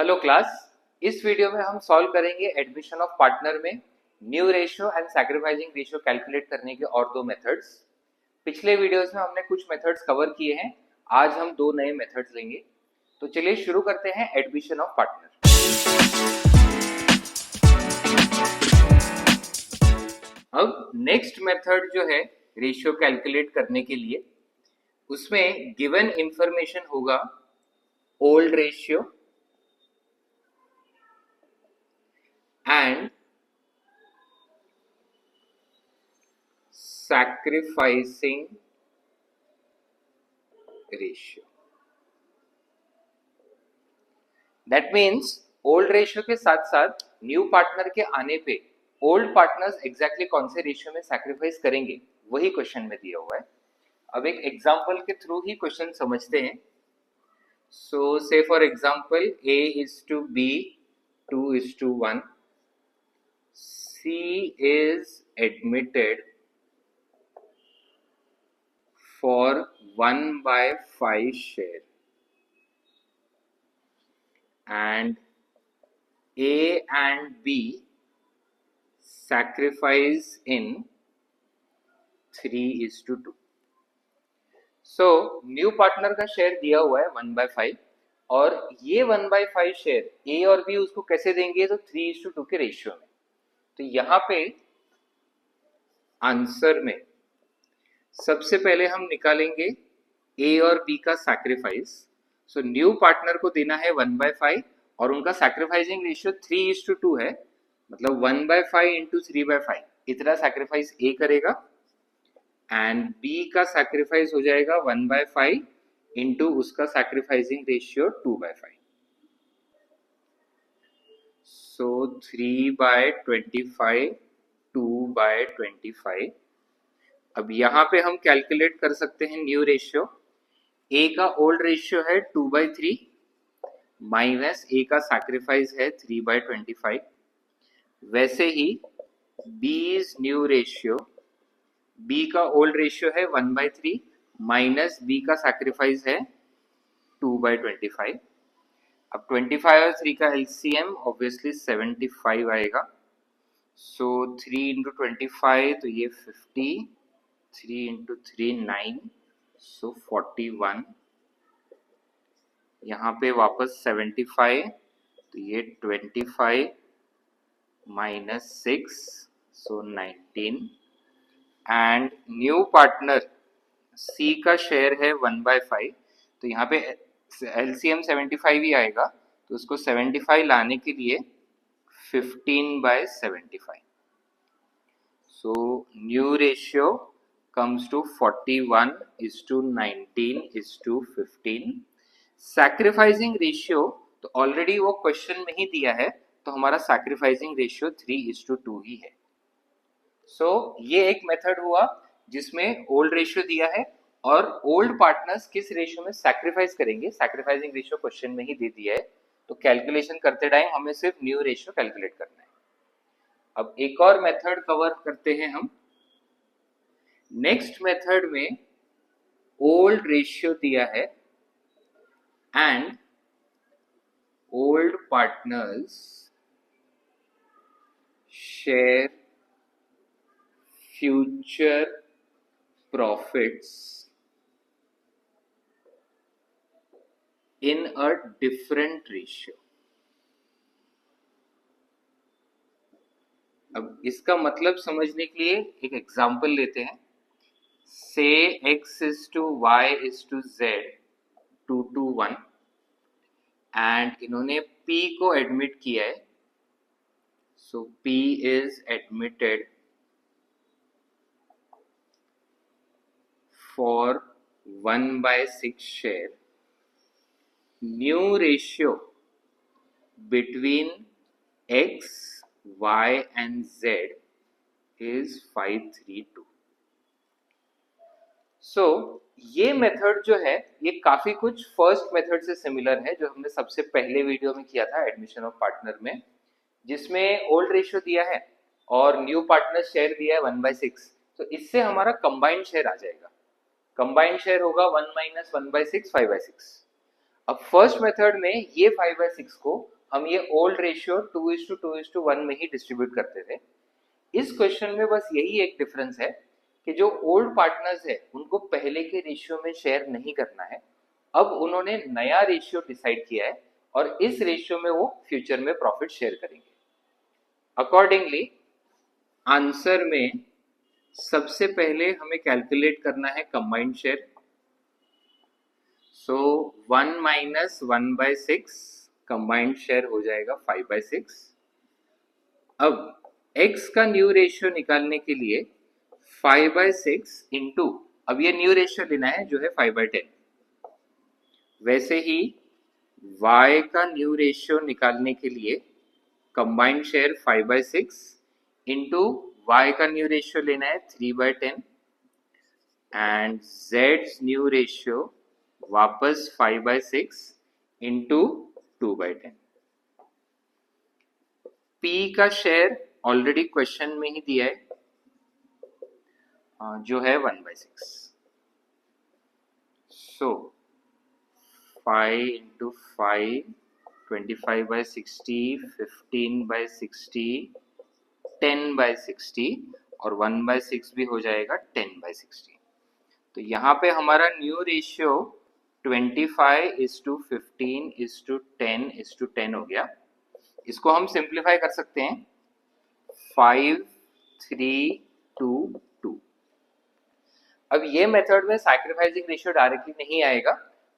Hello class. इस video में हम सॉल्व करेंगे एडमिशन ऑफ पार्टनर में new ratio and sacrificing ratio calculate करने के और दो मेथड्स। पिछले वीडियोस में हमने कुछ मेथड्स कवर किए हैं, आज हम दो नए मेथड्स लेंगे। तो चलिए शुरू करते हैं एडमिशन ऑफ पार्टनर। अब नेक्स्ट मेथड जो है रेशियो कैलकुलेट करने के लिए, उसमें गिवन इंफॉर्मेशन होगा old ratio and sacrificing ratio. That means old ratio के साथ साथ न्यू पार्टनर के आने पे ओल्ड पार्टनर्स एग्जैक्टली कौन से रेशियो में सैक्रिफाइस करेंगे, वही क्वेश्चन में दिया हुआ है। अब एक एग्जांपल के थ्रू ही क्वेश्चन समझते हैं। सो से for example A is to B, 2 is to 1, C is admitted for 1/5 share and A and B sacrifice in 3:2. So new partner का शेयर दिया हुआ है 1/5 और ये 1/5 शेयर A और B उसको कैसे देंगे, तो 3:2 के रेशियो में। तो यहाँ पे आंसर में सबसे पहले हम निकालेंगे A और B का सैक्रिफाइस। सो न्यू पार्टनर को देना है 1/5 और उनका सैक्रिफाइसिंग रेशियो 3:2 है, मतलब 1/5 इंटू 3/5 इतना सैक्रिफाइस A करेगा एंड B का सैक्रिफाइस हो जाएगा 1/5 इंटू उसका सैक्रिफाइसिंग रेशियो 2/5। सो 3/25 2/25। अब यहाँ पे हम कैलकुलेट कर सकते हैं न्यू रेशियो। A का ओल्ड रेशियो है 2/3 माइनस A का सैक्रिफाइस है 3/25। वैसे ही B's न्यू रेशियो, B का ओल्ड रेशियो है 1/3 माइनस B का सैक्रिफाइस है 2/25। अब 25 और 3 का एलसीएम ऑब्वियसली 75 आएगा। सो 3 इंटू 25 तो ये 50, 3 इंटू 3 9, सो 41। यहाँ पे वापस 75 तो ये 25 minus 6, so 19। And new partner C का शेयर है 1/5, तो यहाँ पे एलसीएम 75 ही आएगा, तो उसको 75 लाने के लिए 15/75। So new ratio comes to 41:19:15। Sacrificing ratio तो ऑलरेडी वो क्वेश्चन में ही दिया है, तो हमारा सैक्रिफाइसिंग रेशियो 3:2 ही है। सो ये एक मेथड हुआ जिसमें ओल्ड रेशियो दिया है और ओल्ड पार्टनर्स किस रेशियो में सैक्रिफाइस करेंगे, सैक्रिफाइसिंग रेशियो क्वेश्चन में ही दे दिया है, तो कैलकुलेशन करते टाइम हमें सिर्फ न्यू रेशियो कैलकुलेट करना है। अब एक और मेथड कवर करते हैं हम। नेक्स्ट मेथड में ओल्ड रेशियो दिया है and old partners share future profits in a different ratio। अब इसका मतलब समझने के लिए एक एग्जांपल लेते हैं। से x is to y is to z 2:1 and इन्होंने P को एडमिट किया है। सो P is admitted for 1/6 share। New ratio between x, y and z is 5:3:2। So ये मेथड जो है ये काफी कुछ फर्स्ट मेथड से सिमिलर है जो हमने सबसे पहले वीडियो में किया था एडमिशन ऑफ पार्टनर में, जिसमें ओल्ड रेशियो दिया है और न्यू पार्टनर शेयर दिया है 1/6। तो इससे हमारा कंबाइंड शेयर आ जाएगा। कंबाइंड शेयर होगा 1 - 1/6 5/6। अब फर्स्ट मेथड में ये 5/6 को हम ये ओल्ड रेशियो 2:2:1 में ही डिस्ट्रीब्यूट करते थे। इस क्वेश्चन में बस यही एक डिफरेंस है कि जो ओल्ड पार्टनर्स है उनको पहले के रेशियो में शेयर नहीं करना है, अब उन्होंने नया रेशियो डिसाइड किया है और इस रेशियो में वो फ्यूचर में प्रॉफिट शेयर करेंगे। अकॉर्डिंगली आंसर में सबसे पहले हमें कैलकुलेट करना है कंबाइंड शेयर। सो 1 माइनस 1/6 कंबाइंड शेयर हो जाएगा 5/6। अब x का न्यू रेशियो निकालने के लिए 5/6 इंटू, अब ये न्यू रेशियो लेना है जो है 5/10। वैसे ही y का न्यू रेशियो निकालने के लिए कंबाइंड शेयर 5/6 इंटू y का न्यू रेशियो लेना है 3/10 एंड z न्यू रेशियो वापस 5/6 इंटू 2/10। P का शेयर ऑलरेडी क्वेश्चन में ही दिया है जो है 1/6। सो 5 इंटू 5 25/60 15/60 10/60 और 1/6 भी हो जाएगा 10/60। तो यहाँ पे हमारा न्यू रेशियो 25:15:10:10 हो गया। इसको हम सिंप्लीफाई कर सकते हैं 5 3 2 2। अब ये मेथड में सैक्रिफाइसिंग रेशियो डायरेक्टली नहीं आएगा,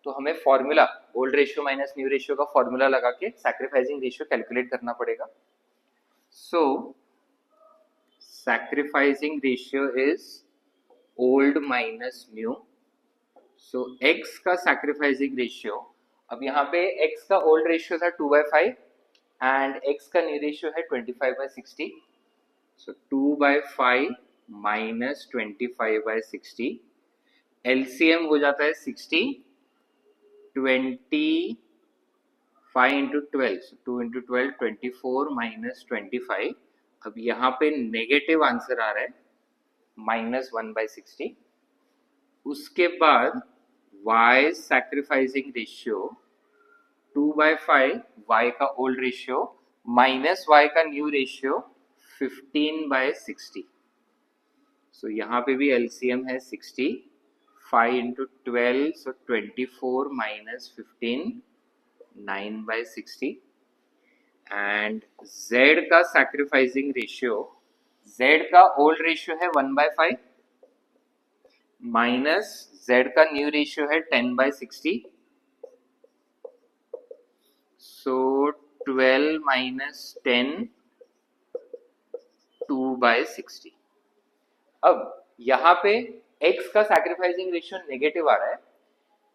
तो हमें formula old ratio minus new ratio का फॉर्मूला लगा के सैक्रिफाइसिंग रेशियो कैलकुलेट करना पड़ेगा। So sacrificing ratio is old minus new. So x का सैक्रिफाइसिंग रेशियो, अब यहाँ पे x का ओल्ड रेशियो था 2/5 एंड x का न्यू रेशियो है 25/60। सो 2/5 माइनस 25/60, एलसीएम हो जाता है 60, 25 इंटू 12, 2 इंटू 12 24 माइनस 25। अब यहाँ पे नेगेटिव आंसर आ रहा है -1/60। उसके बाद y सैक्रिफाइसिंग रेशियो 2/5 y का ओल्ड रेशियो माइनस y का न्यू रेशियो 15/60। सो यहाँ पे भी एलसीएम है 60, 5 into 12 so 24 minus 15 9/60 and z का सैक्रिफाइसिंग रेशियो, z का ओल्ड रेशियो है 1/5 माइनस z का न्यू रेशियो है 10/60। सो 12 माइनस 10 2/60। अब यहाँ पे x का सैक्रिफाइसिंग रेशियो नेगेटिव आ रहा है।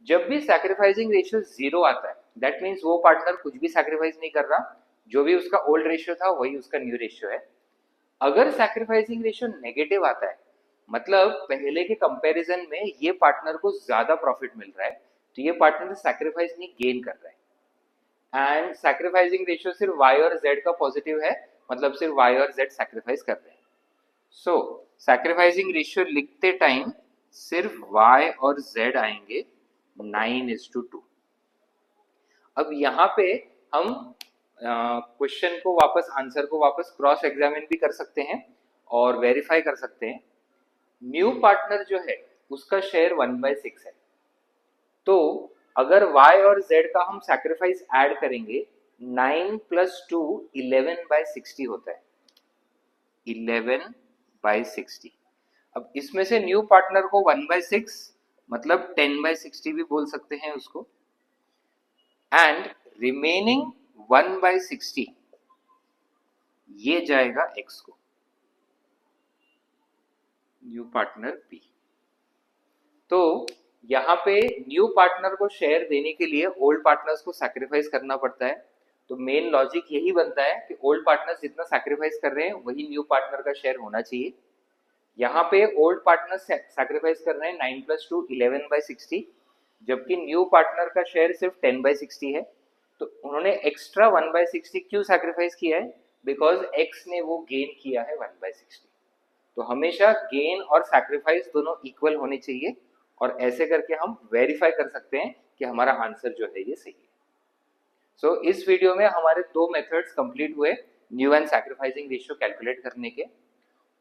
जब भी सैक्रिफाइसिंग रेशियो 0 आता है दैट मीन्स वो पार्टनर कुछ भी सैक्रिफाइस नहीं कर रहा, जो भी उसका ओल्ड रेशियो था वही उसका न्यू रेशियो है। अगर सैक्रिफाइसिंग रेशियो नेगेटिव आता है मतलब पहले के कंपैरिजन में ये पार्टनर को ज्यादा प्रॉफिट मिल रहा है, तो ये पार्टनर सैक्रिफाइस नहीं गेन कर रहा है। एंड सैक्रिफाइसिंग रेशियो सिर्फ y और z का पॉजिटिव है, मतलब सिर्फ y और z सैक्रिफाइस कर रहे हैं। सो सैक्रिफाइसिंग रेशियो लिखते टाइम सिर्फ y और z आएंगे 9:2। अब यहाँ पे हम क्वेश्चन को वापस, आंसर को वापस क्रॉस एग्जामिन भी कर सकते हैं और वेरीफाई कर सकते हैं। न्यू पार्टनर जो है उसका शेयर 1/6 है, तो अगर y और z का हम सैक्रिफाइस ऐड करेंगे 9 + 2 11/60 होता है, 11/60। अब इसमें से न्यू पार्टनर को 1/6 मतलब 10/60 भी बोल सकते हैं उसको, एंड रिमेनिंग 1/60 ये जाएगा x को, न्यू पार्टनर p। तो यहाँ पे न्यू पार्टनर को शेयर देने के लिए ओल्ड पार्टनर्स को सैक्रिफाइस करना पड़ता है। तो मेन लॉजिक यही बनता है कि ओल्ड पार्टनर्स जितना सैक्रिफाइस कर रहे हैं वही न्यू पार्टनर का शेयर होना चाहिए। यहाँ पे ओल्ड पार्टनर सैक्रिफाइस कर रहे हैं 9 + 2 11/60, जबकि न्यू पार्टनर का शेयर सिर्फ 10/60 है। तो उन्होंने एक्स्ट्रा 1/60 क्यों सैक्रिफाइस किया है? बिकॉज x ने वो गेन किया है 1/60। तो हमेशा गेन और सैक्रिफाइस दोनों इक्वल होने चाहिए, और ऐसे करके हम वेरीफाई कर सकते हैं कि हमारा आंसर जो है ये सही है। सो इस वीडियो में हमारे 2 मेथड्स कंप्लीट हुए new and sacrificing ratio calculate करने के,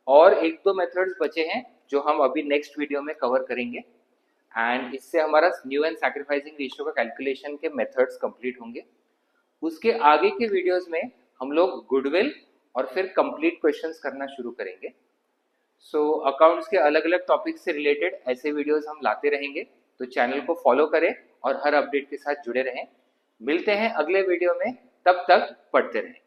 और 1-2 मेथड्स बचे हैं जो हम अभी नेक्स्ट वीडियो में कवर करेंगे। एंड इससे हमारा न्यू एंड सैक्रिफाइसिंग रेशियो का कैलकुलेशन के मेथड्स कंप्लीट होंगे। उसके आगे के वीडियोस में हम लोग गुडविल और फिर कंप्लीट क्वेश्चंस करना शुरू करेंगे। सो अकाउंट्स के अलग अलग टॉपिक से रिलेटेड ऐसे वीडियोस हम लाते रहेंगे, तो चैनल को फॉलो करें और हर अपडेट के साथ जुड़े रहें। मिलते हैं अगले वीडियो में, तब तक पढ़ते रहें।